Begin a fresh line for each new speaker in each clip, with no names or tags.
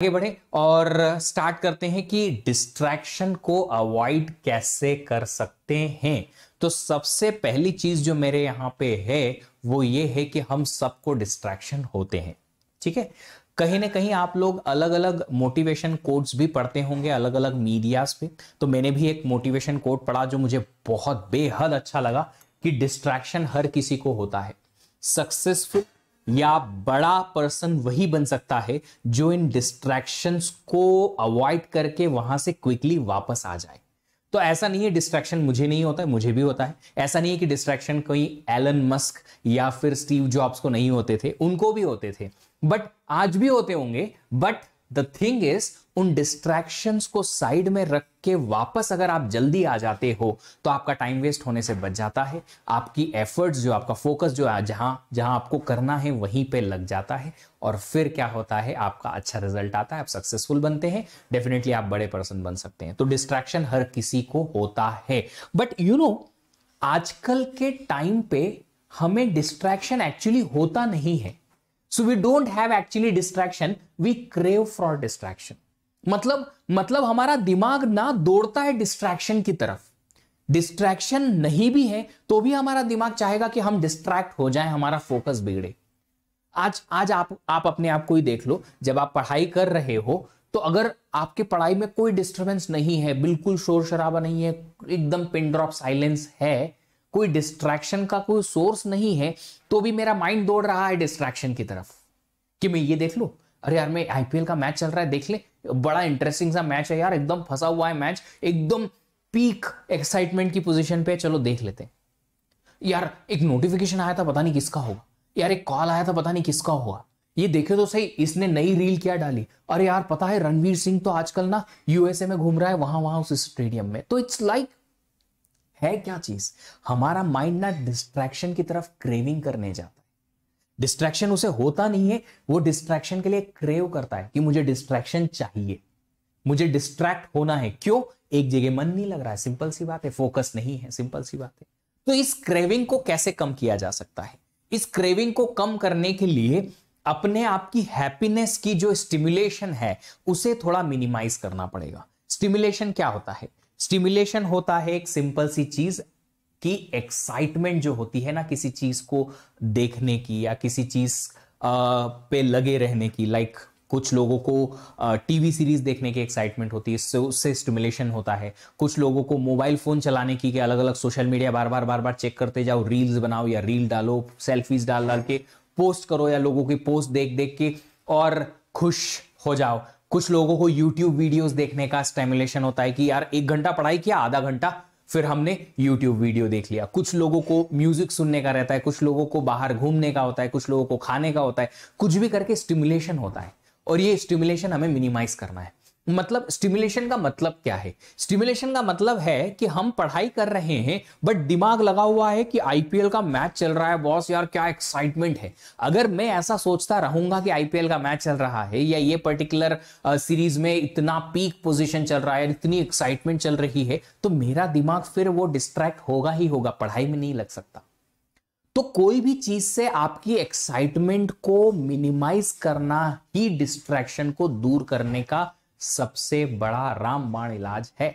आगे बढ़े और स्टार्ट करते हैं कि डिस्ट्रैक्शन को अवॉइड कैसे कर सकते हैं। तो सबसे पहली चीज जो मेरे यहां पे है वो ये है कि हम सबको डिस्ट्रैक्शन होते हैं। ठीक है, कहीं ना कहीं आप लोग अलग अलग मोटिवेशन कोट्स भी पढ़ते होंगे अलग अलग मीडियाज पे। तो मैंने भी एक मोटिवेशन कोट पढ़ा जो मुझे बहुत बेहद अच्छा लगा कि डिस्ट्रैक्शन हर किसी को होता है। सक्सेसफुल या बड़ा पर्सन वही बन सकता है जो इन डिस्ट्रैक्शंस को अवॉइड करके वहां से क्विकली वापस आ जाए। तो ऐसा नहीं है डिस्ट्रैक्शन मुझे नहीं होता है, मुझे भी होता है। ऐसा नहीं है कि डिस्ट्रैक्शन कोई एलन मस्क या फिर स्टीव जॉब्स को नहीं होते थे, उनको भी होते थे, बट आज भी होते होंगे। बट द थिंग इज उन डिस्ट्रैक्शंस को साइड में रख के वापस अगर आप जल्दी आ जाते हो तो आपका टाइम वेस्ट होने से बच जाता है। आपकी एफर्ट्स जो आपका फोकस जो है जहां जहां आपको करना है वहीं पे लग जाता है और फिर क्या होता है आपका अच्छा रिजल्ट आता है, आप सक्सेसफुल बनते हैं, डेफिनेटली आप बड़े पर्सन बन सकते हैं। तो डिस्ट्रैक्शन हर किसी को होता है। बट यू नो आजकल के टाइम पे हमें डिस्ट्रैक्शन एक्चुअली होता नहीं है। So we don't have actually distraction, we crave for distraction। मतलब हमारा दिमाग ना दौड़ता है डिस्ट्रैक्शन की तरफ। डिस्ट्रैक्शन नहीं भी है तो भी हमारा दिमाग चाहेगा कि हम डिस्ट्रैक्ट हो जाएं, हमारा फोकस बिगड़े। आज आप अपने आप को ही देख लो, जब आप पढ़ाई कर रहे हो तो अगर आपके पढ़ाई में कोई डिस्टरबेंस नहीं है, बिल्कुल शोर शराबा नहीं है, एकदम पिन ड्रॉप साइलेंस है, कोई डिस्ट्रैक्शन का कोई सोर्स नहीं है, तो भी मेरा माइंड दौड़ रहा है डिस्ट्रैक्शन की तरफ कि मैं ये देख लूं, अरे यार मैं आईपीएल का मैच चल रहा है देख ले, बड़ा इंटरेस्टिंग सा मैच है यार, एकदम फंसा हुआ है मैच, एकदम पीक एक्साइटमेंट की पोजीशन पे, चलो देख लेते हैं। यार एक नोटिफिकेशन आया था पता नहीं किसका होगा, यार एक कॉल आया था पता नहीं किसका होगा, ये देखे तो सही इसने नई रील क्या डाली, अरे यार पता है रणवीर सिंह तो आजकल ना यूएसए में घूम रहा है, वहां उस स्टेडियम में। तो इट्स लाइक है क्या चीज, हमारा माइंड ना डिस्ट्रैक्शन की तरफ क्रेविंग करने जाता है। डिस्ट्रैक्शन उसे होता नहीं है, वो डिस्ट्रैक्शन के लिए क्रेव करता है कि मुझे डिस्ट्रैक्शन चाहिए, मुझे डिस्ट्रैक्ट होना है। क्यों? एक जगह मन नहीं लग रहा है, सिंपल सी बात है, फोकस नहीं है, सिंपल सी बात है। तो इस क्रेविंग को कैसे कम किया जा सकता है? इस क्रेविंग को कम करने के लिए अपने आप की हैप्पीनेस की जो स्टिमुलेशन है उसे थोड़ा मिनिमाइज करना पड़ेगा। स्टिमुलेशन क्या होता है? स्टिमुलेशन होता है एक सिंपल सी चीज की एक्साइटमेंट जो होती है ना किसी चीज को देखने की या किसी चीज पे लगे रहने की। लाइक कुछ लोगों को टीवी सीरीज देखने की एक्साइटमेंट होती है, उससे स्टिमुलेशन होता है। कुछ लोगों को मोबाइल फोन चलाने की, कि अलग अलग सोशल मीडिया बार बार चेक करते जाओ, रील्स बनाओ या रील डालो, सेल्फीज डाल के पोस्ट करो या लोगों की पोस्ट देख देख के और खुश हो जाओ। कुछ लोगों को YouTube वीडियोस देखने का स्टिमुलेशन होता है कि यार 1 घंटा पढ़ाई किया, आधा घंटा फिर हमने YouTube वीडियो देख लिया। कुछ लोगों को म्यूजिक सुनने का रहता है, कुछ लोगों को बाहर घूमने का होता है, कुछ लोगों को खाने का होता है, कुछ भी करके स्टिमुलेशन होता है और ये स्टिमुलेशन हमें मिनिमाइज करना है। मतलब स्टिमुलेशन का मतलब क्या है? स्टिमुलेशन का मतलब है कि हम पढ़ाई कर रहे हैं बट दिमाग लगा हुआ है कि आईपीएल का मैच चल रहा है, बॉस यार क्या एक्साइटमेंट है। अगर मैं ऐसा सोचता रहूंगा कि आईपीएल का मैच चल रहा है या ये पर्टिकुलर सीरीज में इतना पीक पोजीशन चल रहा है, इतनी एक्साइटमेंट चल रही है, तो मेरा दिमाग फिर वो डिस्ट्रैक्ट होगा ही होगा, पढ़ाई में नहीं लग सकता। तो कोई भी चीज से आपकी एक्साइटमेंट को मिनिमाइज करना ही डिस्ट्रैक्शन को दूर करने का सबसे बड़ा रामबाण इलाज है।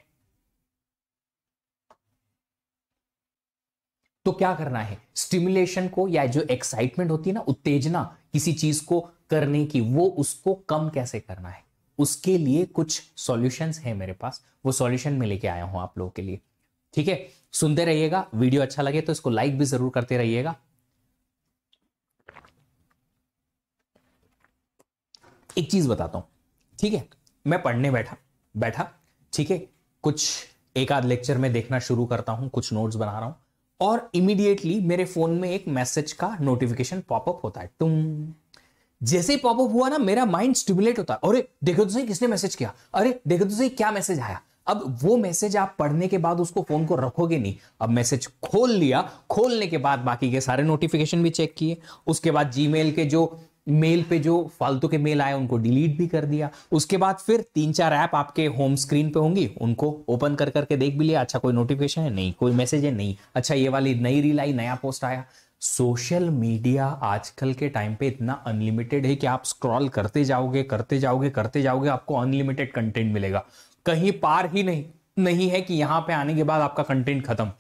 तो क्या करना है? स्टिमुलेशन को या जो एक्साइटमेंट होती है ना, उत्तेजना किसी चीज को करने की, वो उसको कम कैसे करना है, उसके लिए कुछ सॉल्यूशंस हैं मेरे पास। वो सॉल्यूशन मैं लेके आया हूं आप लोगों के लिए। ठीक है, सुनते रहिएगा। वीडियो अच्छा लगे तो इसको लाइक भी जरूर करते रहिएगा। एक चीज बताता हूं, ठीक है, मैं पढ़ने बैठा ठीक है, कुछ एक आध लेक्चर में देखना शुरू करता हूं, कुछ नोट्स बना रहा हूं और इमीडिएटली मेरे फोन में एक मैसेज का नोटिफिकेशन पॉपअप होता है। तुम जैसे ही पॉपअप हुआ ना, मेरा माइंड स्टिमुलेट होता है, अरे देखो तो सही किसने मैसेज किया, अरे देखो तो सही क्या मैसेज आया। अब वो मैसेज आप पढ़ने के बाद उसको फोन को रखोगे नहीं। अब मैसेज खोल लिया, खोलने के बाद बाकी के सारे नोटिफिकेशन भी चेक किए, उसके बाद जीमेल के जो मेल पे जो फालतू के मेल आए उनको डिलीट भी कर दिया। उसके बाद फिर 3-4 ऐप आपके होम स्क्रीन पे होंगी, उनको ओपन कर करके देख भी लिया, अच्छा कोई नोटिफिकेशन है नहीं, कोई मैसेज है नहीं, अच्छा ये वाली नई रील आई, नया पोस्ट आया, सोशल मीडिया आजकल के टाइम पे इतना अनलिमिटेड है कि आप स्क्रॉल करते जाओगे करते जाओगे करते जाओगे, आपको अनलिमिटेड कंटेंट मिलेगा। कहीं पार ही नहीं है कि यहां पे आने के बाद आपका कंटेंट खत्म।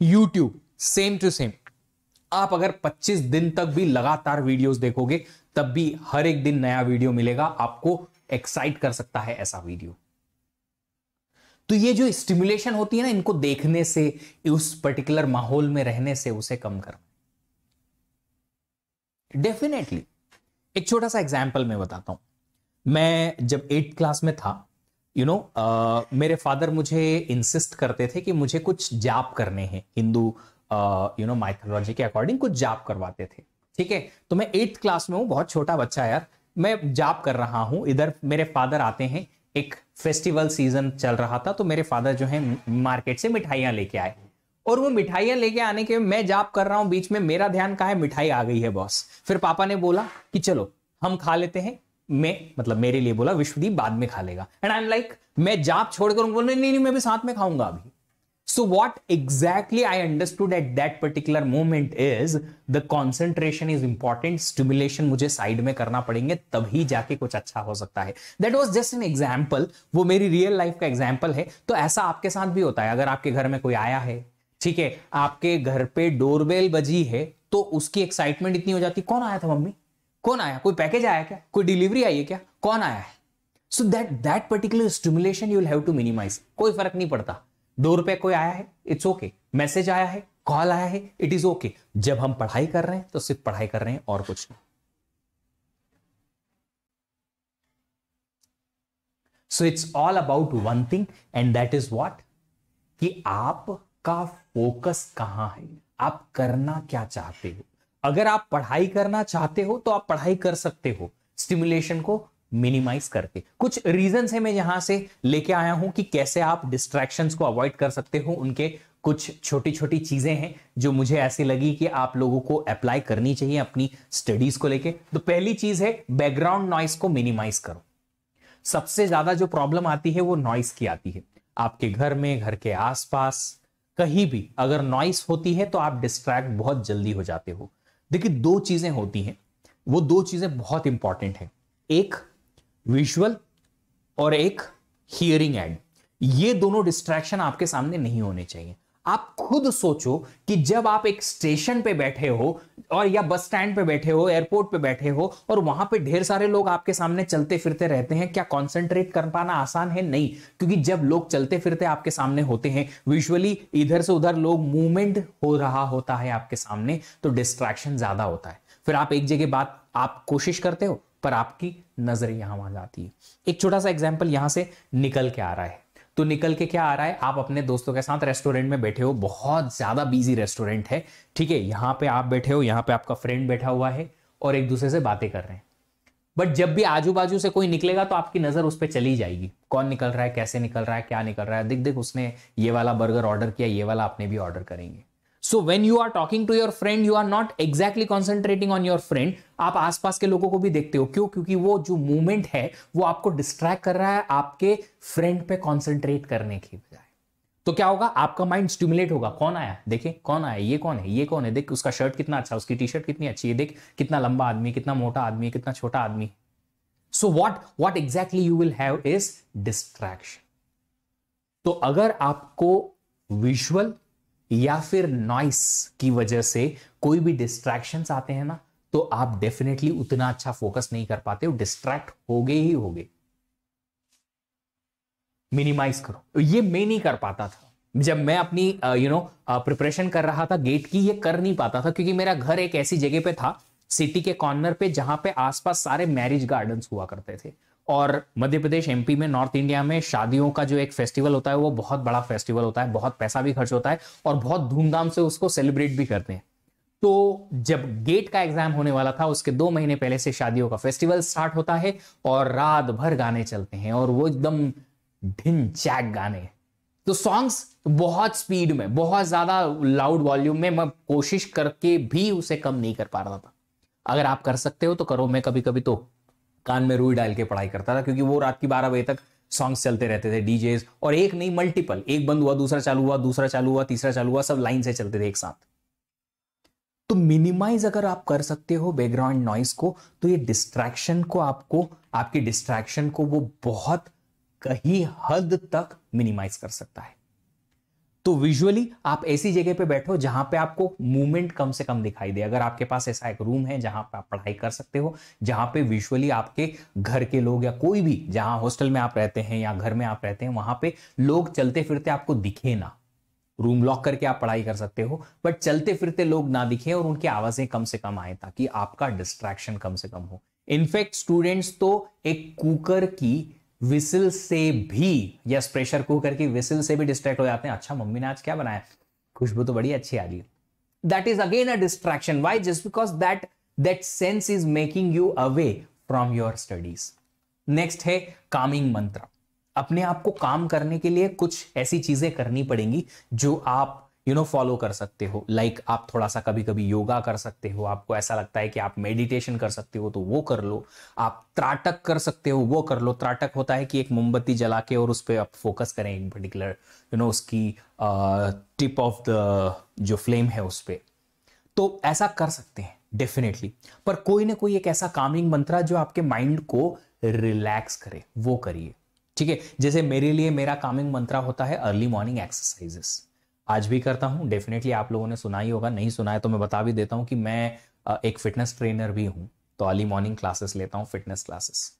यूट्यूब सेम टू सेम, आप अगर 25 दिन तक भी लगातार वीडियोस देखोगे तब भी हर एक दिन नया वीडियो मिलेगा, आपको एक्साइट कर सकता है ऐसा वीडियो। तो ये जो स्टिमुलेशन होती है ना, इनको देखने से, उस पर्टिकुलर माहौल में रहने से उसे कम कर डेफिनेटली। एक छोटा सा एग्जाम्पल मैं बताता हूं। मैं जब 8th क्लास में था, मेरे फादर मुझे इंसिस्ट करते थे कि मुझे कुछ जाप करने हैं, हिंदू माइथोलॉजी के अकॉर्डिंग कुछ जाप करवाते थे। ठीक है, तो मैं 8th क्लास में हूं, बहुत छोटा बच्चा यार, मैं जाप कर रहा हूं। इधर मेरे फादर आते हैं, एक फेस्टिवल सीजन चल रहा था, तो मेरे फादर जो है मार्केट से मिठाइयां लेके आए, और वो मिठाइयां लेके आने के मैं जाप कर रहा हूं, बीच में मेरा ध्यान कहाँ है, मिठाई आ गई है बॉस। फिर पापा ने बोला कि चलो हम खा लेते हैं, मेरे लिए बोला विश्वदीप बाद में खा लेगा। एंड आई एम लाइक, मैं जाप छोड़कर बोल रहा नहीं मैं भी साथ में खाऊंगा अभी। So what exactly I understood at that particular moment is the concentration is important, stimulation मुझे साइड में करना पड़ेंगे तभी जाके कुछ अच्छा हो सकता है। That was just an example, वो मेरी रियल लाइफ का एग्जाम्पल है। तो ऐसा आपके साथ भी होता है, अगर आपके घर में कोई आया है, ठीक है, आपके घर पे डोरबेल बजी है, तो उसकी एक्साइटमेंट इतनी हो जाती, कौन आया था मम्मी, कौन आया, कोई पैकेज आया क्या, कोई डिलीवरी आई है क्या, कौन आया है। So that particular stimulation you will have to minimize. कोई फर्क नहीं पड़ता, डोर पे कोई आया है, इट्स ओके, मैसेज आया है, कॉल आया है, इट इज ओके। जब हम पढ़ाई कर रहे हैं तो सिर्फ पढ़ाई कर रहे हैं और कुछ नहीं। So it's all about one thing and that is what, कि आपका फोकस कहां है, आप करना क्या चाहते हो। अगर आप पढ़ाई करना चाहते हो तो आप पढ़ाई कर सकते हो, स्टिमुलेशन को मिनिमाइज करके। कुछ रीजंस है मैं यहां से लेके आया हूं कि कैसे आप डिस्ट्रैक्शंस को अवॉइड कर सकते हो। उनके कुछ छोटी छोटी चीजें हैं जो मुझे ऐसी लगी कि आप लोगों को अप्लाई करनी चाहिए अपनी स्टडीज को लेके। तो पहली चीज है, बैकग्राउंड नॉइस को मिनिमाइज करो। सबसे ज्यादा जो प्रॉब्लम आती है वो नॉइस की आती है। आपके घर में, घर के आसपास, कहीं भी अगर नॉइस होती है तो आप डिस्ट्रैक्ट बहुत जल्दी हो जाते हो। देखिए, दो चीजें होती हैं, वो दो चीजें बहुत इंपॉर्टेंट है, एक विजुअल और एक हियरिंग एड। ये दोनों डिस्ट्रैक्शन आपके सामने नहीं होने चाहिए। आप खुद सोचो कि जब आप एक स्टेशन पे बैठे हो और या बस स्टैंड पे बैठे हो, एयरपोर्ट पे बैठे हो, और वहां पे ढेर सारे लोग आपके सामने चलते फिरते रहते हैं, क्या कॉन्सेंट्रेट कर पाना आसान है? नहीं, क्योंकि जब लोग चलते फिरते आपके सामने होते हैं, विजुअली इधर से उधर लोग मूवमेंट हो रहा होता है आपके सामने, तो डिस्ट्रैक्शन ज्यादा होता है। फिर आप एक जगह बात आप कोशिश करते हो पर आपकी नजर यहां वहां जाती है। एक छोटा सा एग्जांपल यहां से निकल के आ रहा है, तो निकल के क्या आ रहा है, आप अपने दोस्तों के साथ रेस्टोरेंट में बैठे हो, बहुत ज्यादा बिजी रेस्टोरेंट है, ठीक है, यहां पे आप बैठे हो, यहां पे आपका फ्रेंड बैठा हुआ है और एक दूसरे से बातें कर रहे हैं। बट जब भी आजू बाजू से कोई निकलेगा तो आपकी नजर उस पर चली जाएगी, कौन निकल रहा है, कैसे निकल रहा है, क्या निकल रहा है, दिख दिख उसने ये वाला बर्गर ऑर्डर किया, ये वाला आपने भी ऑर्डर करेंगे। So when you are talking to your friend, you are not exactly concentrating on your friend. आप आसपास के लोगों को भी देखते हो, क्यों? क्योंकि वो जो मूवमेंट है वो आपको डिस्ट्रैक्ट कर रहा है आपके फ्रेंड पे कंसंट्रेट करने की बजाय। तो क्या होगा, आपका माइंड स्टिमुलेट होगा, कौन आया, देखे कौन आया, ये कौन है, ये कौन है, देख उसका शर्ट कितना अच्छा, उसकी टी शर्ट कितनी अच्छी है, देख कितना लंबा आदमी, कितना मोटा आदमी, कितना छोटा आदमी। So what exactly you will have is distraction. तो अगर आपको विजुअल या फिर नॉइस की वजह से कोई भी डिस्ट्रैक्शंस आते हैं ना, तो आप डेफिनेटली उतना अच्छा फोकस नहीं कर पाते हो, डिस्ट्रैक्ट होगे ही होगे। मिनिमाइज करो। ये मैं नहीं कर पाता था जब मैं अपनी प्रिपरेशन कर रहा था गेट की, ये कर नहीं पाता था क्योंकि मेरा घर एक ऐसी जगह पे था, सिटी के कॉर्नर पे, जहां पे आसपास सारे मैरिज गार्डन्स हुआ करते थे। और मध्य प्रदेश, एमपी में, नॉर्थ इंडिया में शादियों का जो एक फेस्टिवल होता है वो बहुत बड़ा फेस्टिवल होता है, बहुत पैसा भी खर्च होता है और बहुत धूमधाम से उसको सेलिब्रेट भी करते हैं। तो जब गेट का एग्जाम होने वाला था उसके 2 महीने पहले से शादियों का फेस्टिवल स्टार्ट होता है और रात भर गाने चलते हैं और वो एकदम ढिन चैक गाने। तो सॉन्ग्स बहुत स्पीड में, बहुत ज्यादा लाउड वॉल्यूम में, मैं कोशिश करके भी उसे कम नहीं कर पा रहा था। अगर आप कर सकते हो तो करो। मैं कभी कभी तो कान में रुई डाल के पढ़ाई करता था क्योंकि वो रात की 12 बजे तक सॉन्ग्स चलते रहते थे, डीजेस, और एक नहीं मल्टीपल, एक बंद हुआ, दूसरा चालू हुआ, दूसरा चालू हुआ, तीसरा चालू हुआ, सब लाइन से चलते थे एक साथ। तो मिनिमाइज अगर आप कर सकते हो बैकग्राउंड नॉइस को, तो ये डिस्ट्रैक्शन को आपको, आपकी डिस्ट्रैक्शन को वो बहुत कहीं हद तक मिनिमाइज कर सकता है। तो विजुअली आप ऐसी जगह पे बैठो जहां पे आपको मूवमेंट कम से कम दिखाई दे। अगर आपके पास ऐसा एक रूम है जहां पे आप पढ़ाई कर सकते हो, जहां पे विजुअली आपके घर के लोग या कोई भी, जहां हॉस्टल में आप रहते हैं या घर में आप रहते हैं, वहां पे लोग चलते फिरते आपको दिखे ना। रूम लॉक करके आप पढ़ाई कर सकते हो, बट चलते फिरते लोग ना दिखे और उनकी आवाजें कम से कम आए, ताकि आपका डिस्ट्रैक्शन कम से कम हो। इनफैक्ट स्टूडेंट्स तो एक कुकर की विसिल से भी, यस, प्रेशर कुकर की विसिल से भी डिस्ट्रैक्ट हो जाते हैं। अच्छा, मम्मी ने आज क्या बनाया, खुशबू तो बड़ी अच्छी आ रही है। That is again a distraction. Why? Just because that sense is making you away from your studies. Next है कामिंग मंत्र। अपने आप को काम करने के लिए कुछ ऐसी चीजें करनी पड़ेंगी जो आप फॉलो कर सकते हो। लाइक आप थोड़ा सा कभी कभी योगा कर सकते हो, आपको ऐसा लगता है कि आप मेडिटेशन कर सकते हो तो वो कर लो। आप त्राटक कर सकते हो, वो कर लो। त्राटक होता है कि एक मोमबत्ती जला के और उस पर आप फोकस करें एक पर्टिकुलर उसकी टिप ऑफ द जो फ्लेम है उस पर। तो ऐसा कर सकते हैं डेफिनेटली, पर कोई ना कोई एक ऐसा कामिंग मंत्र जो आपके माइंड को रिलैक्स करे, वो करिए। ठीक है, जैसे मेरे लिए मेरा कामिंग मंत्र होता है अर्ली मॉर्निंग एक्सरसाइजेस। आज भी करता हूं, डेफिनेटली आप लोगों ने सुना ही होगा, नहीं सुना है तो मैं बता भी देता हूं कि मैं एक फिटनेस ट्रेनर भी हूं। तो अर्ली मॉर्निंग क्लासेस लेता हूं, फिटनेस क्लासेस।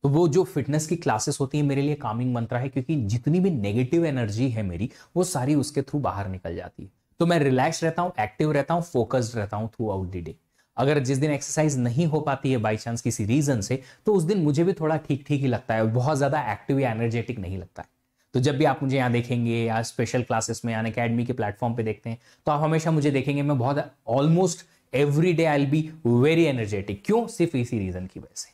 तो वो जो फिटनेस की क्लासेस होती है मेरे लिए कामिंग मंत्र है, क्योंकि जितनी भी नेगेटिव एनर्जी है मेरी, वो सारी उसके थ्रू बाहर निकल जाती है। तो मैं रिलैक्स रहता हूं, एक्टिव रहता हूं, फोकस्ड रहता हूं थ्रू आउट द डे। अगर जिस दिन एक्सरसाइज नहीं हो पाती है बाई चांस किसी रीजन से, तो उस दिन मुझे भी थोड़ा ठीक ठीक ही लगता है, बहुत ज्यादा एक्टिव या एनर्जेटिक नहीं लगता है। तो जब भी आप मुझे यहाँ देखेंगे या स्पेशल क्लासेस में, यानी अकेडमी के प्लेटफॉर्म पे देखते हैं, तो आप हमेशा मुझे देखेंगे मैं बहुत almost every day I will be very energetic. क्यों? सिर्फ इसी रीजन की वजह से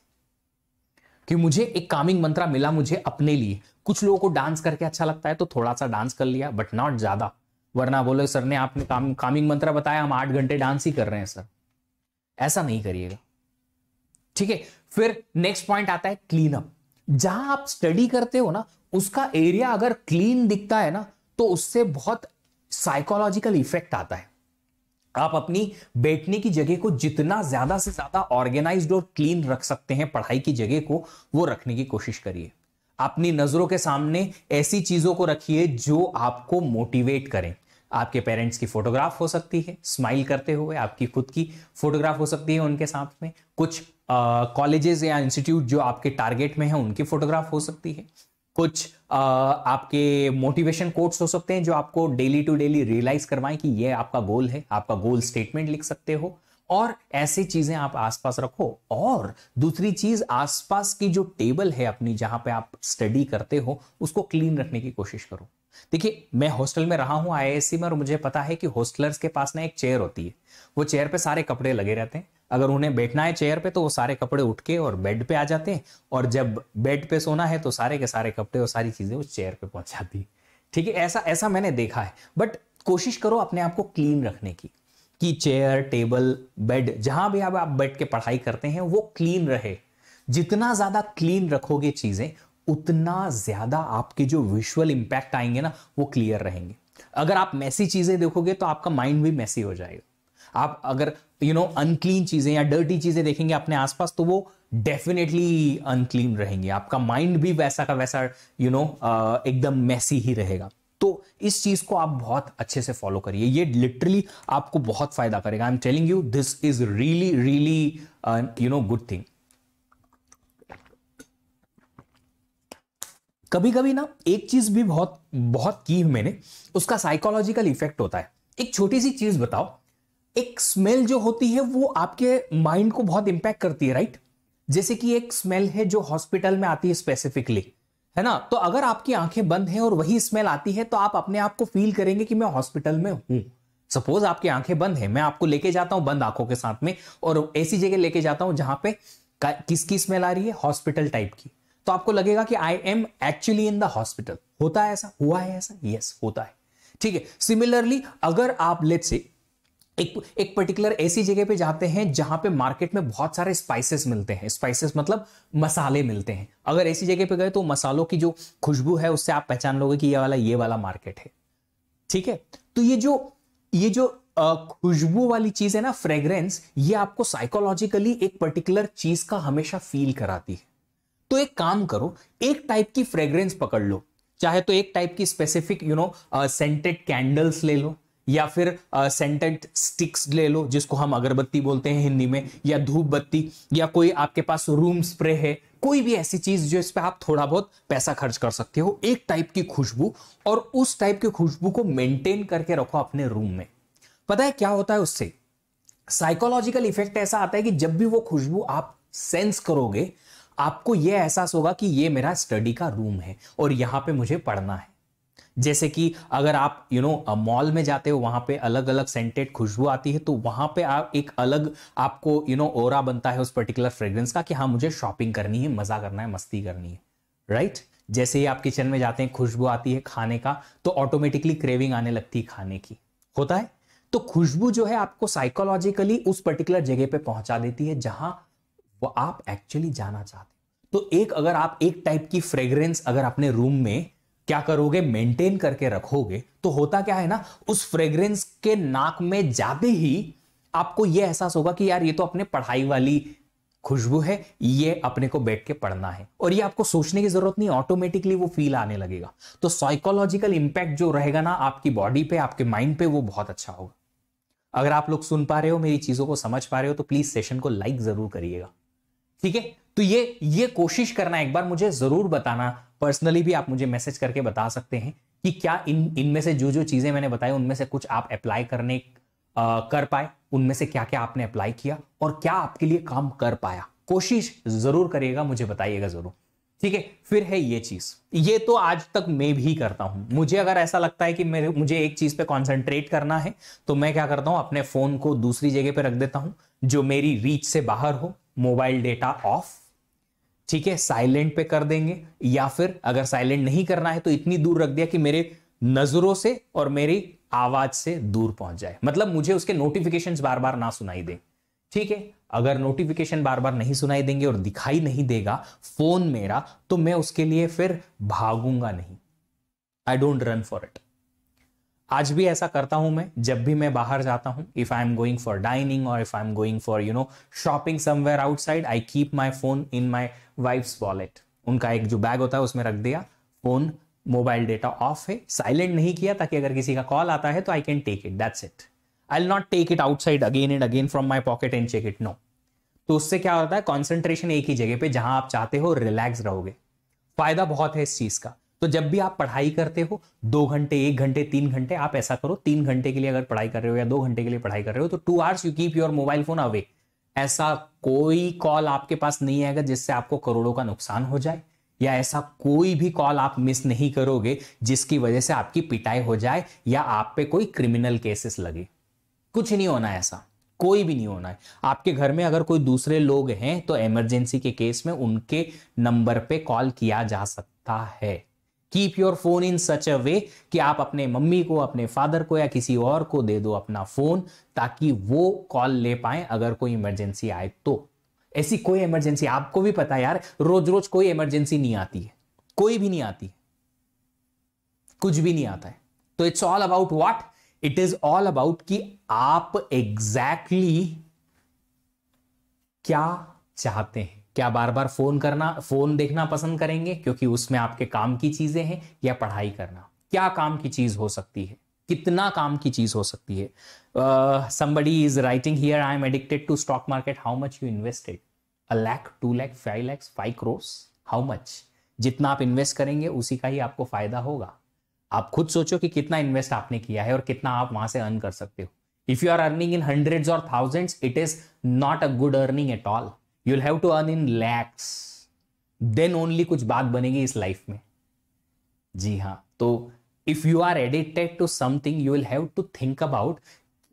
कि मुझे एक कामिंग मंत्र मिला मुझे अपने लिए। कुछ लोगों को डांस करके अच्छा लगता है तो थोड़ा सा डांस कर लिया, बट नॉट ज्यादा, वरना बोले सर ने आपने कामिंग मंत्र बताया, हम 8 घंटे डांस ही कर रहे हैं सर। ऐसा नहीं करिएगा, ठीक है। फिर नेक्स्ट पॉइंट आता है क्लीन अप। जहां आप स्टडी करते हो ना, उसका एरिया अगर क्लीन दिखता है ना, तो उससे बहुत साइकोलॉजिकल इफेक्ट आता है। आप अपनी बैठने की जगह को जितना ज्यादा से ज्यादा ऑर्गेनाइज्ड और क्लीन रख सकते हैं, पढ़ाई की जगह को, वो रखने की कोशिश करिए। अपनी नजरों के सामने ऐसी चीजों को रखिए जो आपको मोटिवेट करें। आपके पेरेंट्स की फोटोग्राफ हो सकती है स्माइल करते हुए, आपकी खुद की फोटोग्राफ हो सकती है उनके साथ में, कुछ कॉलेजेस या इंस्टीट्यूट जो आपके टारगेट में है उनकी फोटोग्राफ हो सकती है, कुछ आपके मोटिवेशन कोट्स हो सकते हैं जो आपको डेली टू डेली रियलाइज करवाएं कि ये आपका गोल है। आपका गोल स्टेटमेंट लिख सकते हो, और ऐसी चीजें आप आसपास रखो। और दूसरी चीज, आसपास की जो टेबल है अपनी, जहां पे आप स्टडी करते हो, उसको क्लीन रखने की कोशिश करो। देखिए, मैं हॉस्टल में रहा हूं आईआईएससी में, और मुझे पता है कि हॉस्टलर्स के पास ना एक चेयर होती है। वो चेयर पे सारे कपड़े लगे रहते हैं। अगर उन्हें बैठना है चेयर पे तो वो सारे कपड़े उठ के और बेड पे आ जाते हैं, और जब बेड पे सोना है तो सारे के सारे कपड़े और सारी चीजें उस चेयर पे पहुंच जाती है। ठीक है, ऐसा ऐसा मैंने देखा है। बट कोशिश करो अपने आप को क्लीन रखने की, कि चेयर, टेबल, बेड, जहां भी आप बैठ के पढ़ाई करते हैं वो क्लीन रहे। जितना ज्यादा क्लीन रखोगे चीजें, उतना ज्यादा आपके जो विजुअल इंपैक्ट आएंगे ना, वो क्लियर रहेंगे। अगर आप मैसी चीजें देखोगे तो आपका माइंड भी मैसी हो जाएगा। आप अगर अनक्लीन चीजें या डर्टी चीजें देखेंगे अपने आसपास, तो वो डेफिनेटली अनक्लीन रहेंगे। आपका माइंड भी वैसा का वैसा एकदम मैसी ही रहेगा। तो इस चीज को आप बहुत अच्छे से फॉलो करिए, ये लिटरली आपको बहुत फायदा करेगा। I am telling you, this is really really good thing. कभी कभी ना एक चीज भी बहुत बहुत की मैंने, उसका साइकोलॉजिकल इफेक्ट होता है। एक छोटी सी चीज बताओ, एक स्मेल जो होती है वो आपके माइंड को बहुत इंपैक्ट करती है, राइट? जैसे कि एक स्मेल है जो हॉस्पिटल में आती है स्पेसिफिकली, है ना? तो अगर आपकी आंखें बंद हैं और वही स्मेल आती है, तो आप अपने आप को फील करेंगे कि मैं हॉस्पिटल में हूं। सपोज आपकी आंखें बंद है, मैं आपको लेके जाता हूं बंद आंखों के साथ में, और ऐसी जगह लेके जाता हूं जहां पे किसकी स्मेल आ रही है? हॉस्पिटल टाइप की। तो आपको लगेगा कि I am actually in the hospital. होता है ऐसा? हुआ है ऐसा? यस, होता है। ठीक है। सिमिलरली, अगर आप लेट्स से एक पर्टिकुलर ऐसी जगह पे जाते हैं जहां पे मार्केट में बहुत सारे स्पाइसेस मिलते हैं, स्पाइसेस मतलब मसाले मिलते हैं, अगर ऐसी जगह पे गए तो मसालों की जो खुशबू है उससे आप पहचान लोगे कि ये वाला मार्केट है। ठीक है। तो ये जो खुशबू वाली चीज है ना, फ्रेग्रेंस, ये आपको साइकोलॉजिकली एक पर्टिकुलर चीज का हमेशा फील कराती है। तो एक काम करो, एक टाइप की फ्रेग्रेंस पकड़ लो, चाहे तो एक टाइप की स्पेसिफिक सेंटेड कैंडल्स ले लो, या फिर सेंटेड स्टिक्स ले लो जिसको हम अगरबत्ती बोलते हैं हिंदी में, या धूप बत्ती, या कोई आपके पास रूम स्प्रे है, कोई भी ऐसी चीज जो इस पे आप थोड़ा बहुत पैसा खर्च कर सकते हो, एक टाइप की खुशबू, और उस टाइप की खुशबू को मेंटेन करके रखो अपने रूम में। पता है क्या होता है उससे? साइकोलॉजिकल इफेक्ट ऐसा आता है कि जब भी वो खुशबू आप सेंस करोगे, आपको यह एहसास होगा कि ये मेरा स्टडी का रूम है और यहां पे मुझे पढ़ना है। जैसे कि अगर आप मॉल में जाते हो, वहां पे अलग अलग सेंटेड खुशबू आती है, तो वहां पे आप एक अलग आपको ओरा बनता है उस पर्टिकुलर फ्रेग्रेंस का कि हाँ मुझे शॉपिंग करनी है, मजा करना है, मस्ती करनी है, राइट। जैसे ही आप किचन में जाते हैं, खुशबू आती है खाने का, तो ऑटोमेटिकली क्रेविंग आने लगती है खाने की, होता है। तो खुशबू जो है आपको साइकोलॉजिकली उस पर्टिकुलर जगह पे पहुंचा देती है जहां वो आप एक्चुअली जाना चाहते हो। तो अगर आप एक टाइप की फ्रेग्रेंस अगर अपने रूम में क्या करोगे, मेंटेन करके रखोगे, तो होता क्या है ना, उस फ्रेग्रेंस के नाक में जाते ही आपको यह एहसास होगा कि यार ये तो अपने पढ़ाई वाली खुशबू है, ये अपने को बैठ के पढ़ना है, और ये आपको सोचने की जरूरत नहीं, ऑटोमेटिकली वो फील आने लगेगा। तो साइकोलॉजिकल इंपैक्ट जो रहेगा ना आपकी बॉडी पे, आपके माइंड पे, वो बहुत अच्छा होगा। अगर आप लोग सुन पा रहे हो, मेरी चीजों को समझ पा रहे हो, तो प्लीज सेशन को लाइक जरूर करिएगा, ठीक है। तो ये कोशिश करना, एक बार मुझे जरूर बताना, पर्सनली भी आप मुझे मैसेज करके बता सकते हैं कि क्या इनमें से जो चीजें मैंने बताई उनमें से कुछ आप अप्लाई कर पाए, उनमें से क्या क्या आपने अप्लाई किया और क्या आपके लिए काम कर पाया। कोशिश जरूर करिएगा, मुझे बताइएगा जरूर, ठीक है। फिर है ये चीज, ये तो आज तक मैं भी करता हूं। मुझे अगर ऐसा लगता है कि मुझे एक चीज पे कंसंट्रेट करना है, तो मैं क्या करता हूं, अपने फोन को दूसरी जगह पे रख देता हूं जो मेरी रीच से बाहर हो, मोबाइल डेटा ऑफ, ठीक है, साइलेंट पे कर देंगे, या फिर अगर साइलेंट नहीं करना है तो इतनी दूर रख दिया कि मेरे नजरों से और मेरी आवाज से दूर पहुंच जाए, मतलब मुझे उसके नोटिफिकेशंस बार बार ना सुनाई दे, ठीक है। अगर नोटिफिकेशन बार बार नहीं सुनाई देंगे और दिखाई नहीं देगा फोन मेरा, तो मैं उसके लिए फिर भागूंगा नहीं, I don't run for it. आज भी ऐसा करता हूं मैं, जब भी मैं बाहर जाता हूं, if I am going for dining और if I am going for shopping somewhere outside, I keep my phone in my wife's wallet. उनका एक जो बैग होता है उसमें रख दिया, फोन मोबाइल डेटा ऑफ है, साइलेंट नहीं किया, ताकि अगर किसी का कॉल आता है तो I can take it, that's it. I will not take it outside again and again from my pocket and check it, no. तो उससे क्या होता है, कॉन्सेंट्रेशन एक ही जगह पे, जहां आप चाहते हो रिलैक्स रहोगे। फायदा बहुत है इस चीज का। तो जब भी आप पढ़ाई करते हो, 2 घंटे, 1 घंटे, 3 घंटे, आप ऐसा करो, 3 घंटे के लिए अगर पढ़ाई कर रहे हो या 2 घंटे के लिए पढ़ाई कर रहे हो, तो 2 hours you keep your mobile phone away. ऐसा कोई कॉल आपके पास नहीं आएगा जिससे आपको करोड़ों का नुकसान हो जाए, या ऐसा कोई भी कॉल आप मिस नहीं करोगे जिसकी वजह से आपकी पिटाई हो जाए या आप पे कोई क्रिमिनल केसेस लगे। कुछ नहीं होना है, ऐसा कोई भी नहीं होना है। आपके घर में अगर कोई दूसरे लोग हैं तो इमरजेंसी के केस में उनके नंबर पे कॉल किया जा सकता है। कीप योर फोन इन सच अ वे कि आप अपने मम्मी को, अपने फादर को या किसी और को दे दो अपना फोन, ताकि वो कॉल ले पाए अगर कोई इमरजेंसी आए तो। ऐसी कोई इमरजेंसी, आपको भी पता है यार, रोज रोज कोई इमरजेंसी नहीं आती है, कोई भी नहीं आती, कुछ भी नहीं आता है। तो it's all about what, it is all about कि आप एग्जैक्टली क्या चाहते हैं। क्या बार बार फोन देखना पसंद करेंगे क्योंकि उसमें आपके काम की चीजें हैं, या पढ़ाई करना? क्या काम की चीज हो सकती है, कितना काम की चीज हो सकती है? somebody is writing here, I am addicted to stock market, how much you invested? 1 lakh, 2 lakh, 5 lakhs, 5 crores, how much? जितना आप इन्वेस्ट करेंगे उसी का ही आपको फायदा होगा। आप खुद सोचो कि कितना इन्वेस्ट आपने किया है और कितना आप वहां से अर्न कर सकते हो। If you are earning in hundreds और thousands, it is not a good earning at all. You will have to earn in lakhs, then only कुछ बात बनेगी इस लाइफ में। जी हाँ, तो if you are addicted to something, you will have to think about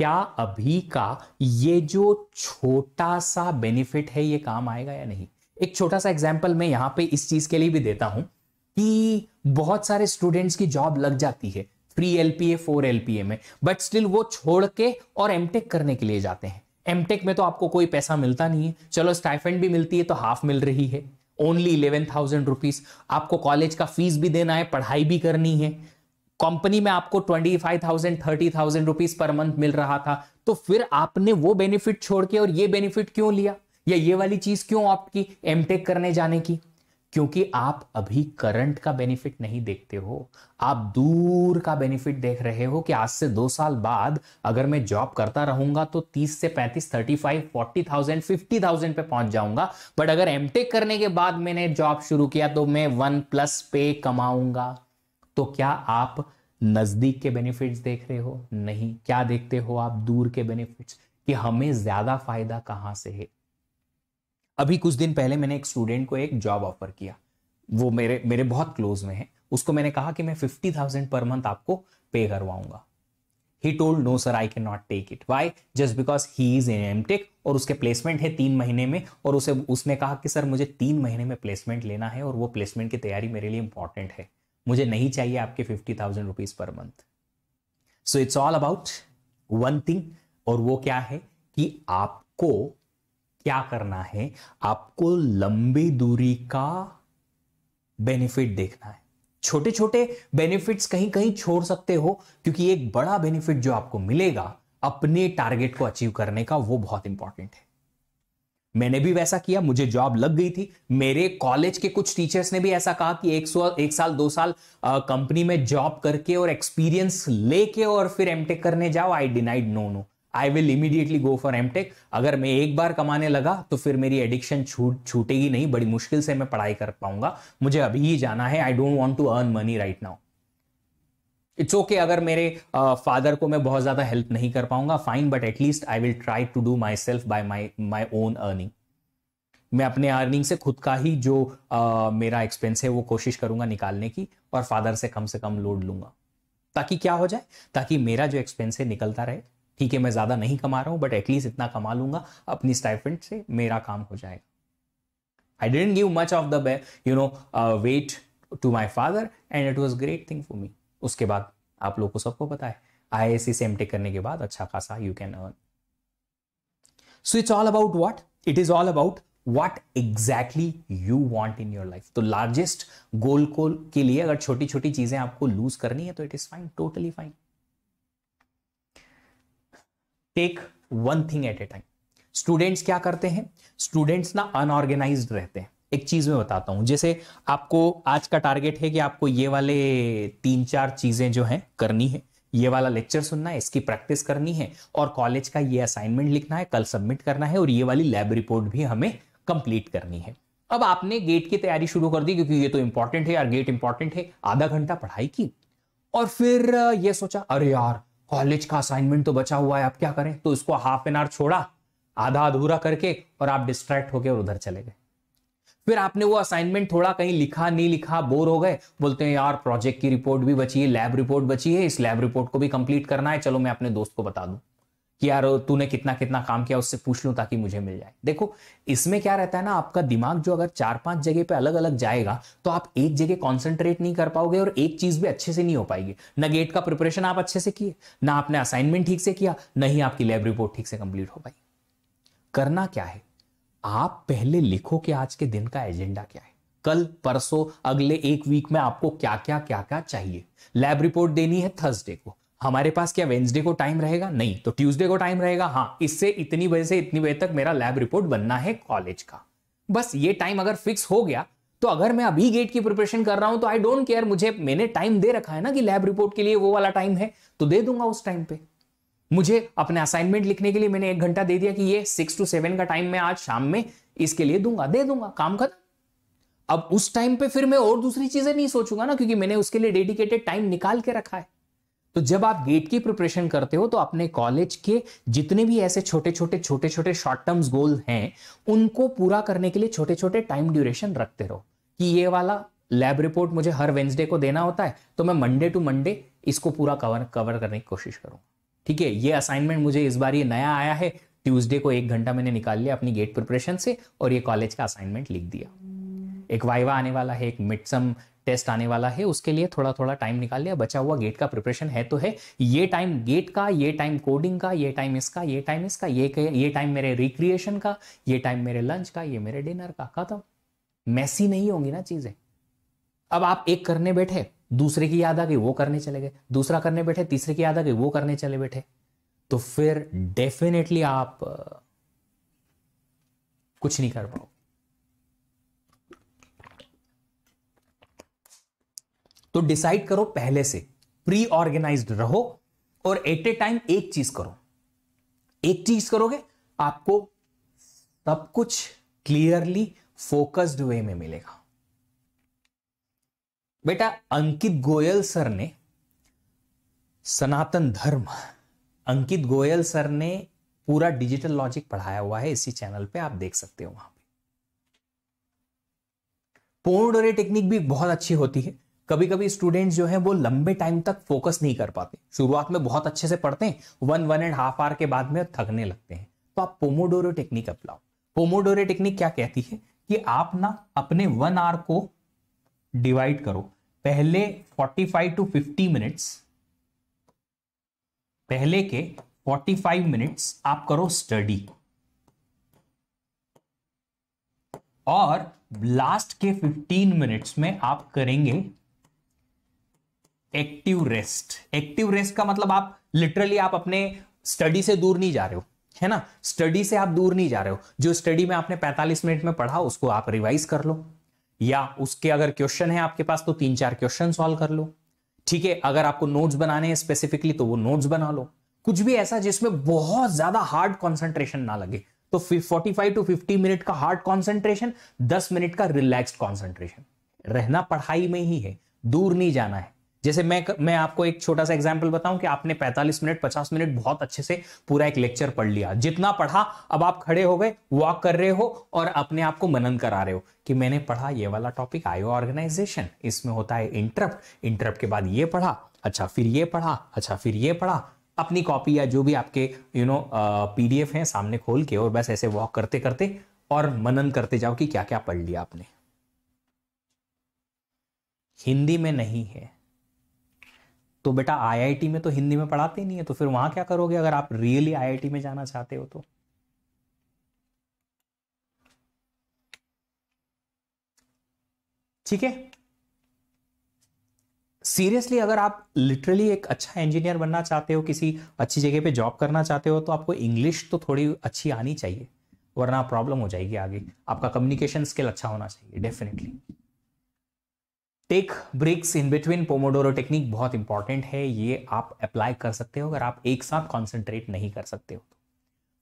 क्या अभी का ये जो छोटा सा बेनिफिट है ये काम आएगा या नहीं। एक छोटा सा एग्जांपल मैं यहां पे इस चीज के लिए भी देता हूं कि बहुत सारे स्टूडेंट्स की जॉब लग जाती है 3 LPA 4 LPA में, बट स्टिल वो छोड़ के और एमटेक करने के लिए जाते हैं। एमटेक में तो आपको कोई पैसा मिलता नहीं है, चलो स्टाइपेंड भी मिलती है तो हाफ मिल रही है, ओनली 11,000 रुपीज। आपको कॉलेज का फीस भी देना है, पढ़ाई भी करनी है, कंपनी में आपको 25,000 30,000 रुपीज पर मंथ मिल रहा था, तो फिर आपने वो बेनिफिट छोड़ के और ये बेनिफिट क्यों लिया, या ये वाली चीज क्यों ऑप्ट की एमटेक करने जाने की? क्योंकि आप अभी करंट का बेनिफिट नहीं देखते हो, आप दूर का बेनिफिट देख रहे हो कि आज से 2 साल बाद अगर मैं जॉब करता रहूंगा तो 30 से 35 35 40,000 50,000 पे पहुंच जाऊंगा, बट अगर एमटेक करने के बाद मैंने जॉब शुरू किया तो मैं 1+ पे कमाऊंगा। तो क्या आप नजदीक के बेनिफिट्स देख रहे हो? नहीं। क्या देखते हो आप? दूर के बेनिफिट्स, कि हमें ज्यादा फायदा कहां से है। अभी कुछ दिन पहले मैंने एक स्टूडेंट को एक जॉब ऑफर किया, वो मेरे मेरे बहुत क्लोज में है। उसको मैंने कहा कि मैं 50,000 पर मंथ आपको पे करवाऊंगा। He told no sir, I can not take it. Why? Just because he is in MTech और उसके प्लेसमेंट है 3 महीने में, और उसने कहा कि सर मुझे 3 महीने में प्लेसमेंट लेना है और वो प्लेसमेंट की तैयारी मेरे लिए इंपॉर्टेंट है, मुझे नहीं चाहिए आपके 50,000 rupees per month. So it's all about one thing, और वो क्या है कि आपको क्या करना है, आपको लंबी दूरी का बेनिफिट देखना है। छोटे छोटे बेनिफिट्स कहीं कहीं छोड़ सकते हो, क्योंकि एक बड़ा बेनिफिट जो आपको मिलेगा अपने टारगेट को अचीव करने का, वो बहुत इंपॉर्टेंट है। मैंने भी वैसा किया, मुझे जॉब लग गई थी। मेरे कॉलेज के कुछ टीचर्स ने भी ऐसा कहा कि 1 साल 2 साल कंपनी में जॉब करके और एक्सपीरियंस लेके और फिर एमटेक करने जाओ। I denied, no no, I will immediately go for MTech. अगर मैं एक बार कमाने लगा तो फिर मेरी एडिक्शन छूटेगी नहीं, बड़ी मुश्किल से मैं पढ़ाई कर पाऊंगा। मुझे अभी ही जाना है। I don't want to earn money right now. It's okay अगर मेरे फादर को मैं बहुत ज्यादा हेल्प नहीं कर पाऊंगा, fine, but at least I will try to do myself by my own earning. मैं अपने अर्निंग से खुद का ही जो मेरा एक्सपेंस है वो कोशिश करूंगा निकालने की, और फादर से कम लोड लूंगा, ताकि क्या हो जाए, ताकि मेरा जो एक्सपेंस है निकलता रहे। ठीक है, मैं ज्यादा नहीं कमा रहा हूं, बट एटलीस्ट इतना कमा लूंगा अपनी स्टाइपेंड से, मेरा काम हो जाएगा। I didn't give much of the weight to my father and it was great thing for me. उसके बाद आप लोगों को सबको पता है, IISc से एमटेक करने के बाद अच्छा खासा you can earn. So it's all about what? It is all about what exactly you want in your life। तो लार्जेस्ट गोल के लिए अगर छोटी छोटी चीजें आपको लूज करनी है तो it is fine, totally fine. Take one thing at a time. Students क्या करते हैं? स्टूडेंट्स ना अनऑर्गेनाइज्ड रहते हैं। एक चीज मैं बताता हूं, जैसे आपको आज का टारगेट है कि आपको ये वाले 3-4 चीजें जो हैं करनी है, ये वाला लेक्चर सुनना है, इसकी प्रैक्टिस करनी है, और कॉलेज का ये असाइनमेंट लिखना है, कल सबमिट करना है, और ये वाली लैब रिपोर्ट भी हमें कंप्लीट करनी है। अब आपने गेट की तैयारी शुरू कर दी, क्योंकि ये तो इंपॉर्टेंट है यार, गेट इंपॉर्टेंट है। आधा घंटा पढ़ाई की और फिर ये सोचा अरे यार कॉलेज का असाइनमेंट तो बचा हुआ है, अब क्या करें, तो इसको हाफ एन आवर छोड़ा आधा अधूरा करके, और आप डिस्ट्रैक्ट होकर उधर चले गए। फिर आपने वो असाइनमेंट थोड़ा कहीं लिखा नहीं लिखा, बोर हो गए, बोलते हैं यार प्रोजेक्ट की रिपोर्ट भी बची है, लैब रिपोर्ट बची है, इस लैब रिपोर्ट को भी कंप्लीट करना है, चलो मैं अपने दोस्त को बता दूं कि यार तूने कितना कितना काम किया, उससे पूछ लूं ताकि मुझे मिल जाए। देखो इसमें क्या रहता है ना, आपका दिमाग जो अगर 4-5 जगह पे अलग अलग जाएगा तो आप एक जगह कॉन्सेंट्रेट नहीं कर पाओगे, और एक चीज भी अच्छे से नहीं हो पाएगी। ना गेट का प्रिपरेशन आप अच्छे से किए, ना आपने असाइनमेंट ठीक से किया, ना ही आपकी लैब रिपोर्ट ठीक से कंप्लीट हो पाई। करना क्या है, आप पहले लिखो कि आज के दिन का एजेंडा क्या है, कल परसों अगले 1 वीक में आपको क्या क्या चाहिए। लैब रिपोर्ट देनी है थर्सडे को, हमारे पास क्या वेंसडे को टाइम रहेगा? नहीं, तो ट्यूसडे को टाइम रहेगा। हाँ, इससे इतनी बजे से इतनी बजे तक मेरा लैब रिपोर्ट बनना है कॉलेज का। बस ये टाइम अगर फिक्स हो गया, तो अगर मैं अभी गेट की प्रिपरेशन कर रहा हूं तो आई डोंट केयर, मैंने टाइम दे रखा है ना कि लैब रिपोर्ट के लिए वो वाला टाइम है, तो दे दूंगा उस टाइम पे। मुझे अपने असाइनमेंट लिखने के लिए मैंने 1 घंटा दे दिया कि ये 6 to 7 का टाइम मैं आज शाम में इसके लिए दूंगा, दे दूंगा, काम खत्म। अब उस टाइम पे फिर मैं और दूसरी चीजें नहीं सोचूंगा ना, क्योंकि मैंने उसके लिए डेडिकेटेड टाइम निकाल के रखा है। तो जब आप गेट की प्रिपरेशन करते हो तो अपने कॉलेज के जितने भी ऐसे छोटे छोटे शॉर्ट टर्म्स गोल हैं, उनको पूरा करने के लिए छोटे छोटे टाइम ड्यूरेशन रखते रहो कि ये वाला लैब रिपोर्ट मुझे हर वेंसडे को देना होता है, तो मैं मंडे टू मंडे इसको पूरा कवर करने की कोशिश करूंगा। ठीक है, ये असाइनमेंट मुझे इस बार ये नया आया है, ट्यूसडे को 1 घंटा मैंने निकाल लिया अपनी गेट प्रिपरेशन से, और ये कॉलेज का असाइनमेंट लिख दिया। एक वाइवा आने वाला है, एक मिडसम टेस्ट आने वाला है, उसके लिए थोड़ा थोड़ा टाइम निकाल लिया, बचा हुआ गेट का प्रिपरेशन है तो है। ये टाइम गेट का, ये टाइम कोडिंग का, ये टाइम इसका, ये टाइम इसका, ये टाइम मेरे रिक्रिएशन का, ये टाइम मेरे लंच का, ये मेरे डिनर का, खत्म। मैसी नहीं होंगी ना चीजें। अब आप एक करने बैठे दूसरे की याद आ गई वो करने चले गए, दूसरा करने बैठे, तीसरे की याद आ गई वो करने चले बैठे, तो फिर डेफिनेटली आप कुछ नहीं कर पाओ। तो डिसाइड करो पहले से, प्री ऑर्गेनाइज्ड रहो और एट ए टाइम एक चीज करो। एक चीज करोगे आपको सब कुछ क्लियरली फोकस्ड वे में मिलेगा। बेटा अंकित गोयल सर ने सनातन धर्म, अंकित गोयल सर ने पूरा डिजिटल लॉजिक पढ़ाया हुआ है, इसी चैनल पे आप देख सकते हो। वहां पे पोमोडोरो टेक्निक भी बहुत अच्छी होती है। कभी कभी स्टूडेंट्स जो हैं वो लंबे टाइम तक फोकस नहीं कर पाते, शुरुआत में बहुत अच्छे से पढ़ते हैं, 1.5 आवर के बाद में थकने लगते हैं, तो आप पोमोडोरो टेक्निक अपनाओ। पोमोडोरो टेक्निक क्या कहती है कि आप ना अपने 1 आवर को डिवाइड करो, पहले 45 to 50 मिनट्स, पहले के 45 मिनट्स आप करो स्टडी, और लास्ट के 15 मिनट्स में आप करेंगे एक्टिव रेस्ट। एक्टिव रेस्ट का मतलब आप लिटरली आप अपने स्टडी से दूर नहीं जा रहे हो, है ना, स्टडी से आप दूर नहीं जा रहे हो। जो स्टडी में आपने 45 मिनट में पढ़ा उसको आप रिवाइज कर लो, या उसके अगर क्वेश्चन है आपके पास तो 3-4 क्वेश्चन सॉल्व कर लो, ठीक है। अगर आपको नोट्स बनाने हैं स्पेसिफिकली तो वो नोट्स बना लो, कुछ भी ऐसा जिसमें बहुत ज्यादा हार्ड कंसंट्रेशन ना लगे। तो 45 to 50 मिनट का हार्ड कंसंट्रेशन, 10 मिनट का रिलैक्स्ड कंसंट्रेशन। रहना पढ़ाई में ही है, दूर नहीं जाना है। जैसे मैं आपको एक छोटा सा एग्जांपल बताऊं कि आपने 45 मिनट 50 मिनट बहुत अच्छे से पूरा एक लेक्चर पढ़ लिया, जितना पढ़ा अब आप खड़े हो गए, वॉक कर रहे हो और अपने आप को मनन करा रहे हो कि मैंने पढ़ा ये वाला टॉपिक आईओ ऑर्गेनाइजेशन, इसमें होता है इंटरप्ट, इंटरप्ट के बाद ये पढ़ा, अच्छा फिर ये पढ़ा, अच्छा फिर ये पढ़ा। अपनी कॉपी या जो भी आपके पीडीएफ है सामने खोल के और बस ऐसे वॉक करते करते और मनन करते जाओ कि क्या क्या पढ़ लिया आपने। हिंदी में नहीं है तो बेटा आईआईटी में तो हिंदी में पढ़ाते नहीं है, तो फिर वहां क्या करोगे अगर आप रियली आईआईटी में जाना चाहते हो तो। ठीक है, सीरियसली अगर आप लिटरली एक अच्छा इंजीनियर बनना चाहते हो, किसी अच्छी जगह पे जॉब करना चाहते हो, तो आपको इंग्लिश तो थोड़ी अच्छी आनी चाहिए, वरना प्रॉब्लम हो जाएगी आगे। आपका कम्युनिकेशन स्किल अच्छा होना चाहिए definitely. Take breaks in between, pomodoro technique बहुत इंपॉर्टेंट है, ये आप अप्लाई कर सकते हो अगर आप एक साथ कॉन्सेंट्रेट नहीं कर सकते हो तो।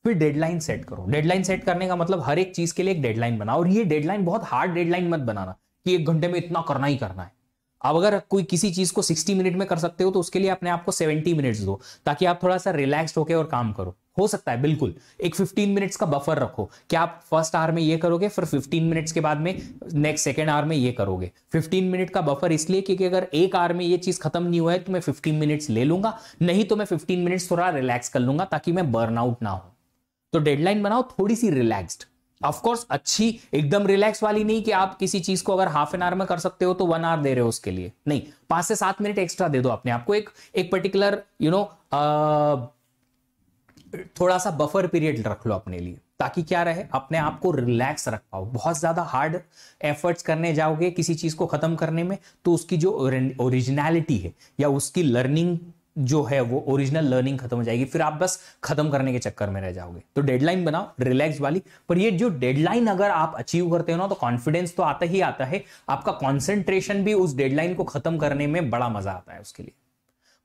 फिर डेडलाइन सेट करो। डेडलाइन सेट करने का मतलब हर एक चीज के लिए एक डेडलाइन बनाओ, और ये डेडलाइन बहुत हार्ड डेडलाइन मत बनाना कि 1 घंटे में इतना करना ही करना है। अब अगर कोई किसी चीज को 60 मिनट में कर सकते हो तो उसके लिए अपने आप को 70 मिनट्स दो, ताकि आप थोड़ा सा रिलैक्स्ड होकर और काम करो। हो सकता है बिल्कुल एक 15 मिनट्स का बफर रखो कि आप फर्स्ट आवर में ये करोगे, फिर 15 मिनट्स के बाद में नेक्स्ट सेकेंड आवर में ये करोगे। 15 मिनट का बफर इसलिए क्योंकि अगर एक आवर में ये चीज खत्म नहीं हुआ है तो मैं 15 मिनट्स ले लूंगा, नहीं तो मैं 15 मिनट्स थोड़ा रिलैक्स कर लूंगा ताकि मैं बर्नआउट ना हो। तो डेडलाइन बनाओ थोड़ी सी रिलैक्स्ड, ऑफ कोर्स अच्छी एकदम रिलैक्स वाली नहीं कि आप किसी चीज को अगर हाफ एन आवर में कर सकते हो तो 1 आवर दे रहे हो उसके लिए, नहीं, 5 से 7 मिनट एक्स्ट्रा दे दो अपने आप को। एक पर्टिकुलर थोड़ा सा बफर पीरियड रख लो अपने लिए, ताकि क्या रहे, अपने आप को रिलैक्स रख पाओ। बहुत ज्यादा हार्ड एफर्ट्स करने जाओगे किसी चीज को खत्म करने में तो उसकी जो ओरिजिनलिटी है या उसकी लर्निंग जो है वो ओरिजिनल लर्निंग खत्म हो जाएगी, फिर आप बस खत्म करने के चक्कर में रह जाओगे। तो डेडलाइन बनाओ रिलैक्स वाली, पर ये जो डेडलाइन अगर आप अचीव करते हो ना तो कॉन्फिडेंस तो आता ही आता है, आपका कॉन्सेंट्रेशन भी उस डेडलाइन को खत्म करने में बड़ा मजा आता है उसके लिए।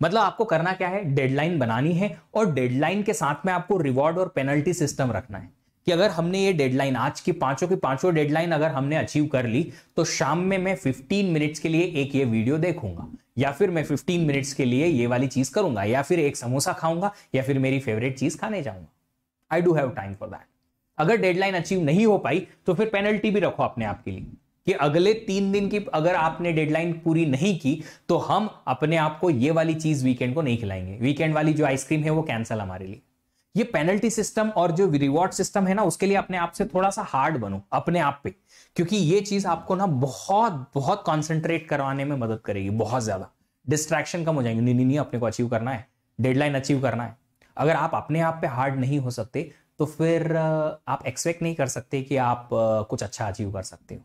मतलब आपको करना क्या है, डेडलाइन बनानी है और डेडलाइन के साथ में आपको रिवॉर्ड और पेनल्टी सिस्टम रखना है कि अगर हमने ये डेडलाइन आज की पांचों डेडलाइन अगर हमने अचीव कर ली तो शाम में मैं 15 मिनट्स के लिए एक ये वीडियो देखूंगा, या फिर मैं 15 मिनट्स के लिए ये वाली चीज करूंगा, या फिर एक समोसा खाऊंगा, या फिर मेरी फेवरेट चीज खाने जाऊंगा। I do have time for that. अगर डेडलाइन अचीव नहीं हो पाई तो फिर पेनल्टी भी रखो अपने आप के लिए कि अगले 3 दिन की अगर आपने डेडलाइन पूरी नहीं की तो हम अपने आप को ये वाली चीज वीकेंड को नहीं खिलाएंगे, वीकेंड वाली जो आइसक्रीम है वो कैंसिल हमारे लिए। ये पेनल्टी सिस्टम और जो रिवॉर्ड सिस्टम है ना उसके लिए अपने आप से थोड़ा सा हार्ड बनो अपने आप पे, क्योंकि ये चीज आपको ना बहुत बहुत कंसंट्रेट करवाने में मदद करेगी। बहुत ज्यादा डिस्ट्रैक्शन कम हो जाएंगे। नहीं नहीं नहीं, अपने को अचीव करना है, डेडलाइन अचीव करना है। अगर आप अपने आप पे हार्ड नहीं हो सकते तो फिर आप एक्सपेक्ट नहीं कर सकते कि आप कुछ अच्छा अचीव कर सकते हो।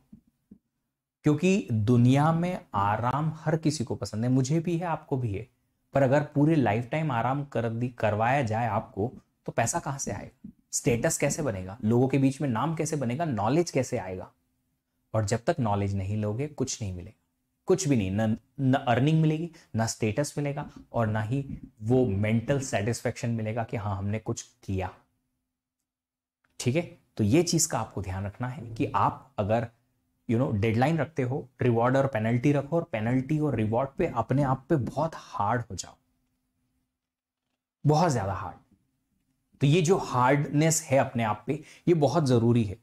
क्योंकि दुनिया में आराम हर किसी को पसंद है, मुझे भी है, आपको भी है। पर अगर पूरे लाइफ टाइम आराम करवाया जाए आपको, तो पैसा कहां से आएगा, स्टेटस कैसे बनेगा, लोगों के बीच में नाम कैसे बनेगा, नॉलेज कैसे आएगा। और जब तक नॉलेज नहीं लोगे कुछ नहीं मिलेगा, कुछ भी नहीं, न अर्निंग मिलेगी, ना स्टेटस मिलेगा, और ना ही वो मेंटल सेटिस्फेक्शन मिलेगा कि हाँ हमने कुछ किया। ठीक है, तो ये चीज का आपको ध्यान रखना है कि आप अगर डेडलाइन रखते हो, रिवॉर्ड और पेनल्टी रखो, और पेनल्टी और रिवॉर्ड पे अपने आप पे बहुत हार्ड हो जाओ, बहुत ज्यादा हार्ड। तो ये जो हार्डनेस है अपने आप पे, ये बहुत जरूरी है।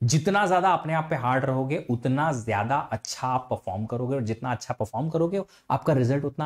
जितना ज्यादा अपने आप पे हार्ड रहोगे उतना ज्यादा अच्छा आप परफॉर्म करोगे, और जितना अच्छा परफॉर्म करोगे आपका रिजल्ट उतना